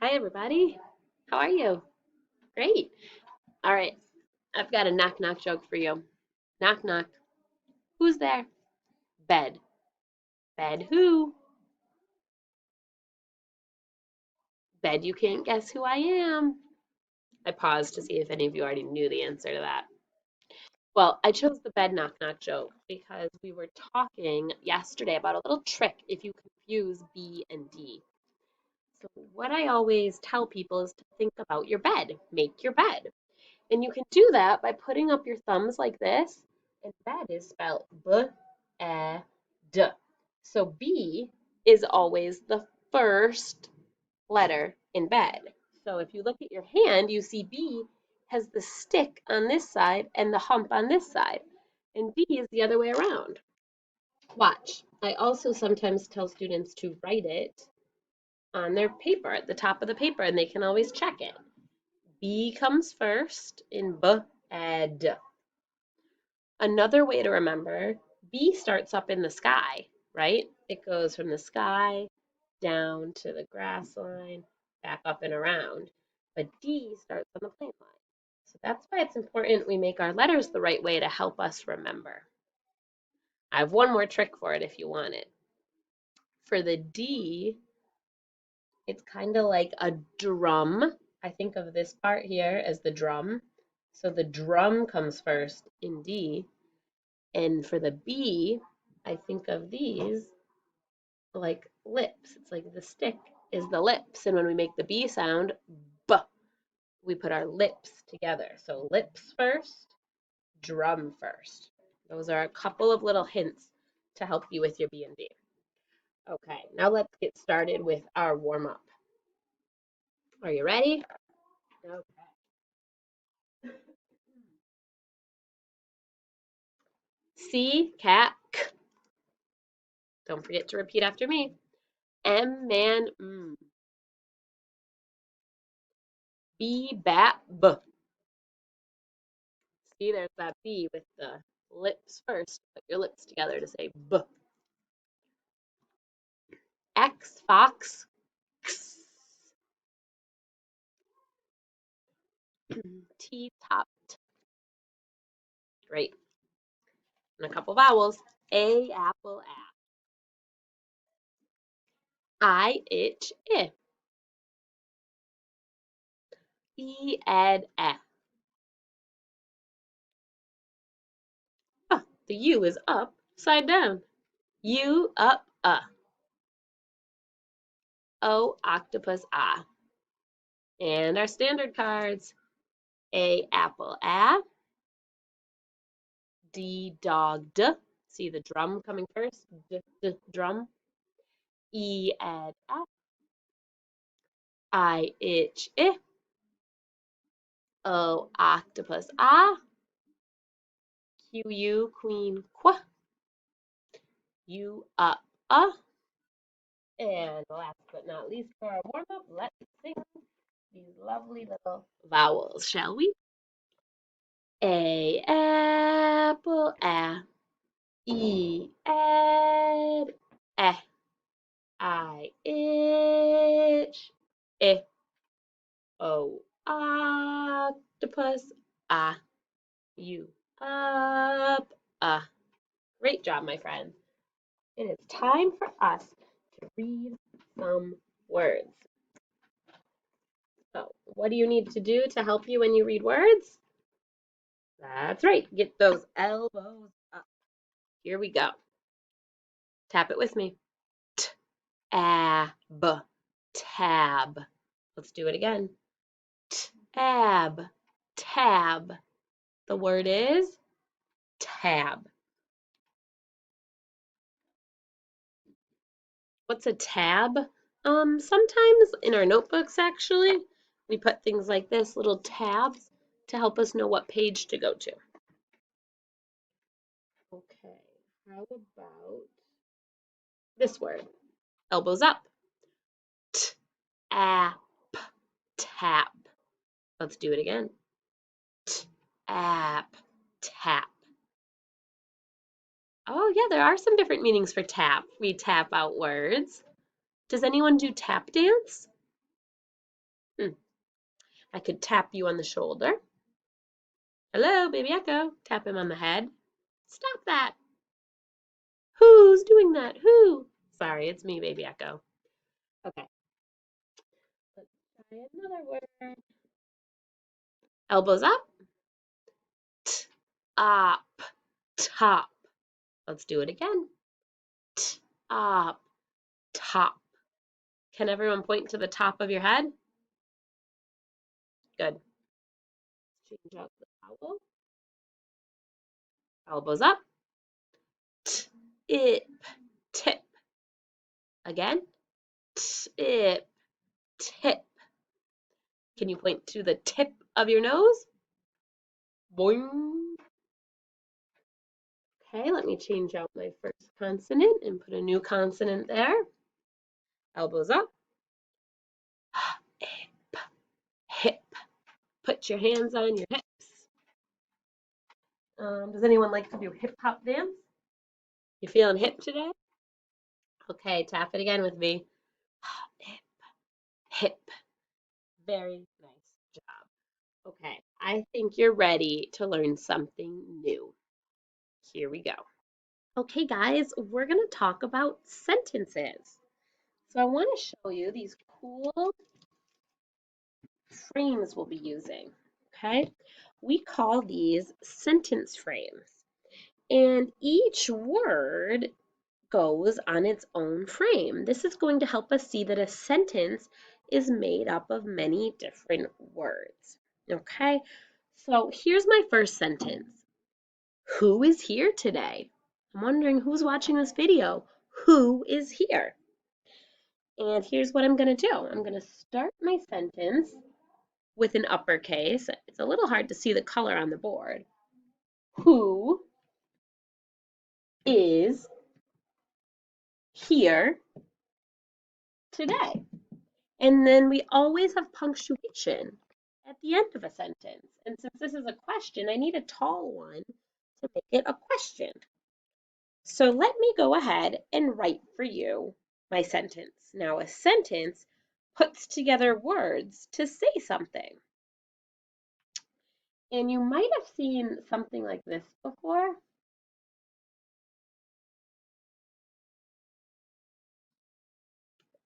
Hi, everybody. How are you? Great. All right. I've got a knock knock joke for you. Knock knock. Who's there? Bed. Bed who? Bed you can't guess who I am. I paused to see if any of you already knew the answer to that. Well, I chose the bed knock knock joke because we were talking yesterday about a little trick if you confuse B and D. So, what I always tell people is to think about your bed. Make your bed. And you can do that by putting up your thumbs like this. And bed is spelled B-E-D. So B is always the first letter in bed. So if you look at your hand, you see B has the stick on this side and the hump on this side. And B is the other way around. Watch. I also sometimes tell students to write it on their paper at the top of the paper, and they can always check it. B comes first in B-E-D. Another way to remember, B starts up in the sky, right? It goes from the sky down to the grass line, back up and around. But D starts on the plane line. So that's why it's important we make our letters the right way to help us remember. I have one more trick for it if you want it. For the D, it's kind of like a drum. I think of this part here as the drum. So the drum comes first in D. And for the B, I think of these like lips. It's like the stick is the lips. And when we make the B sound, B, we put our lips together. So lips first, drum first. Those are a couple of little hints to help you with your B and D. Okay, now let's get started with our warm up. Are you ready? Okay. C, cat, k. Don't forget to repeat after me. M, man, mm. B, bat, b. See, there's that B with the lips first. Put your lips together to say B. X, fox, x. T, top, t. Great. And a couple vowels. A, apple, a. I, itch, I. E, ed, e. Oh, the U is upside down. U, up, O, octopus, ah. And our standard cards. A, apple, a. D, dog, d. See the drum coming first? D, drum. E, ed, f. I, itch, I. O, octopus, ah. Q, U, queen, qu. U, up, And last but not least for our warm up, let's sing these lovely little vowels, shall we? A, apple, a. E, ed, eh. I, itch, I. O, octopus, ah. U, up, Great job, my friend. It is time for us to read some words. So, what do you need to do to help you when you read words? That's right, get those elbows up. Here we go. Tap it with me. T, ab, tab. Let's do it again. Tab, tab. The word is tab. What's a tab? Sometimes in our notebooks, actually, we put things like this, little tabs, to help us know what page to go to. Okay, how about this word? Elbows up. Tap, tap. Let's do it again. Tap, tap. Oh, yeah, there are some different meanings for tap. We tap out words. Does anyone do tap dance? I could tap you on the shoulder. Hello, baby echo. Tap him on the head. Stop that. Who's doing that? Who? Sorry, it's me, baby echo. Okay, let's try another word. Elbows up. T, up, top. Let's do it again. T, up, top. Can everyone point to the top of your head? Good. Change out the vowel. Elbows up. Tip, tip. Again. Tip, tip. Can you point to the tip of your nose? Boing. Okay, let me change out my first consonant and put a new consonant there. Elbows up. Hip, hip. Put your hands on your hips. Does anyone like to do hip hop dance? You feeling hip today? Okay, tap it again with me. Hip, hip. Very nice job. Okay, I think you're ready to learn something new. Here we go. Okay, guys, we're going to talk about sentences. So I want to show you these cool frames we'll be using. Okay, we call these sentence frames, and each word goes on its own frame. This is going to help us see that a sentence is made up of many different words. Okay, so here's my first sentence. Who is here today? I'm wondering who's watching this video. Who is here? And here's what I'm going to do. I'm going to start my sentence with an uppercase. It's a little hard to see the color on the board. Who is here today? And then we always have punctuation at the end of a sentence. And since this is a question, I need a tall one to make it a question. So let me go ahead and write for you my sentence. Now, a sentence puts together words to say something. And you might have seen something like this before.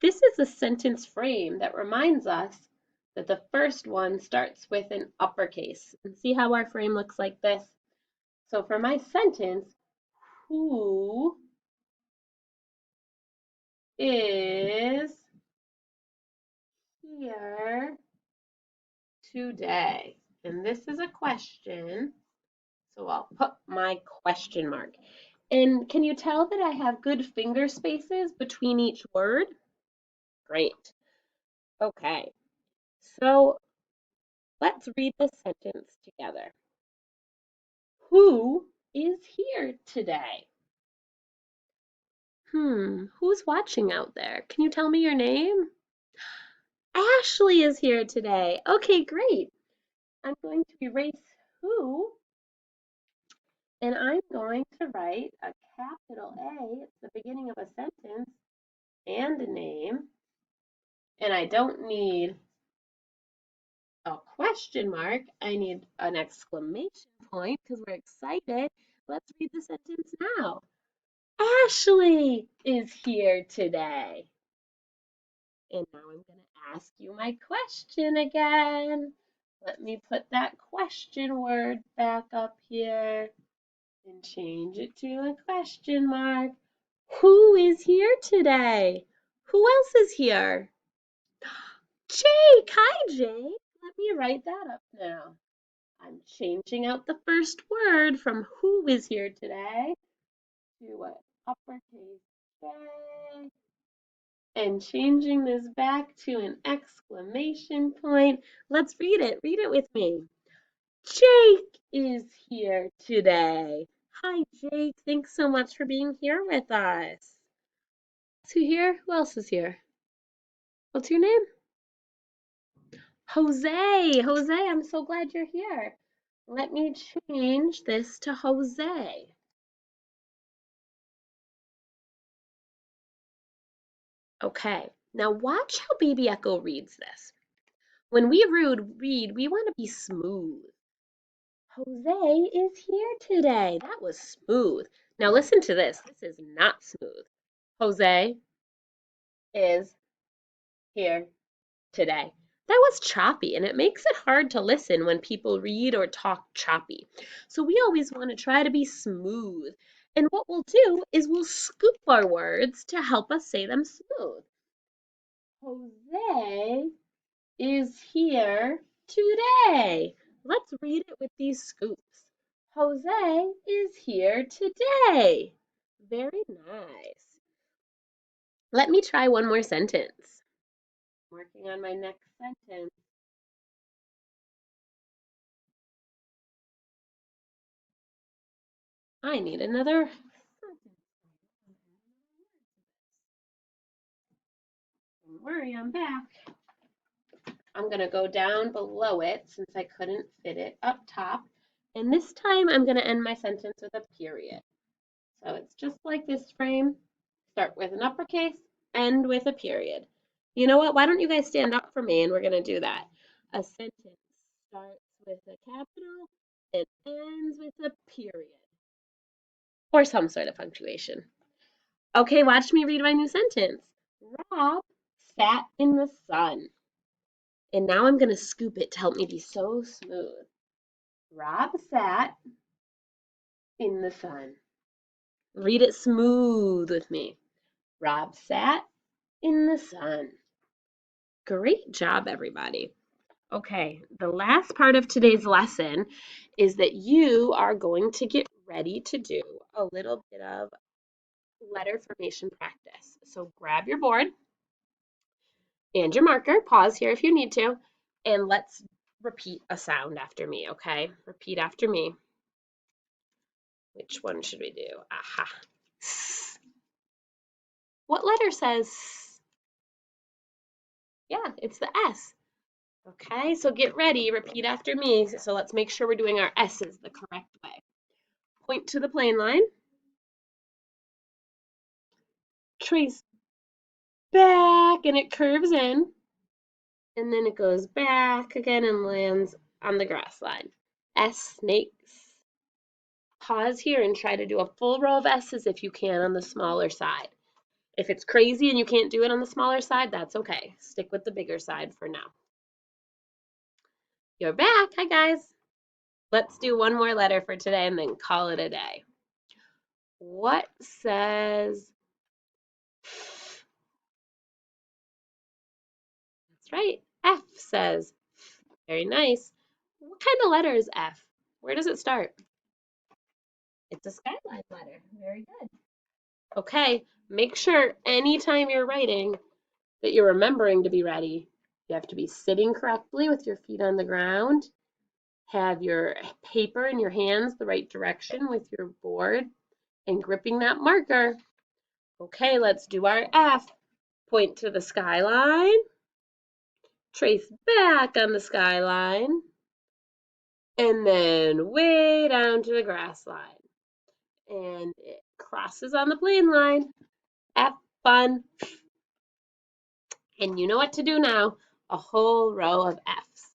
This is a sentence frame that reminds us that the first one starts with an uppercase. And see how our frame looks like this? So for my sentence, who is here today? And this is a question, so I'll put my question mark. And can you tell that I have good finger spaces between each word? Great. Okay, so let's read the sentence together. Who is here today? Who's watching out there? Can you tell me your name? Ashley is here today. Okay, great. I'm going to erase who, and I'm going to write a capital A at the beginning of a sentence and a name. And I don't need a question mark. I need an exclamation point because we're excited. Let's read the sentence now. Ashley is here today. And now I'm going to ask you my question again. Let me put that question word back up here and change it to a question mark. Who is here today? Who else is here? Jake! Hi, Jake! Let me write that up now. I'm changing out the first word from who is here today to an uppercase J and changing this back to an exclamation point. Let's read it. Read it with me. Jake is here today. Hi, Jake. Thanks so much for being here with us. Who here? Who else is here? What's your name? Jose. Jose, I'm so glad you're here. Let me change this to Jose. Okay, now watch how Baby Echo reads this. When we read, we want to be smooth. Jose is here today. That was smooth. Now listen to this. This is not smooth. Jose is here today. That was choppy, and it makes it hard to listen when people read or talk choppy. So we always want to try to be smooth. And what we'll do is we'll scoop our words to help us say them smooth. Jose is here today. Let's read it with these scoops. Jose is here today. Very nice. Let me try one more sentence. Working on my next sentence. I need another sentence. Don't worry, I'm back. I'm going to go down below it since I couldn't fit it up top. And this time I'm going to end my sentence with a period. So it's just like this frame. Start with an uppercase, end with a period. You know what? Why don't you guys stand up for me and we're going to do that. A sentence starts with a capital and ends with a period. Or some sort of punctuation. Okay, watch me read my new sentence. Rob sat in the sun. And now I'm going to scoop it to help me be so smooth. Rob sat in the sun. Read it smooth with me. Rob sat in the sun. Great job, everybody. Okay, the last part of today's lesson is that you are going to get ready to do a little bit of letter formation practice. So grab your board and your marker, pause here if you need to, and let's repeat a sound after me, okay? Repeat after me. Which one should we do? Aha. What letter says? Yeah, it's the S. Okay, so get ready, repeat after me. So let's make sure we're doing our S's the correct way. Point to the plane line. Trace back, and it curves in. And then it goes back again and lands on the grass line. S, snakes. Pause here and try to do a full row of S's if you can on the smaller side. If it's crazy and you can't do it on the smaller side, that's okay. Stick with the bigger side for now. You're back. Hi, guys. Let's do one more letter for today and then call it a day. What says? That's right. F says. Very nice. What kind of letter is F? Where does it start? It's a skyline letter. Very good. Okay, make sure anytime you're writing that you're remembering to be ready. You have to be sitting correctly with your feet on the ground. Have your paper in your hands the right direction with your board and gripping that marker. Okay, let's do our F. Point to the skyline. Trace back on the skyline. And then way down to the grass line. And it crosses on the plane line. F, fun. And you know what to do now. A whole row of Fs.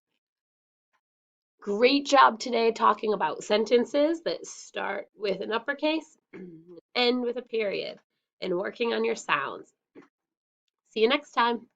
Great job today talking about sentences that start with an uppercase, end with a period, and working on your sounds. See you next time.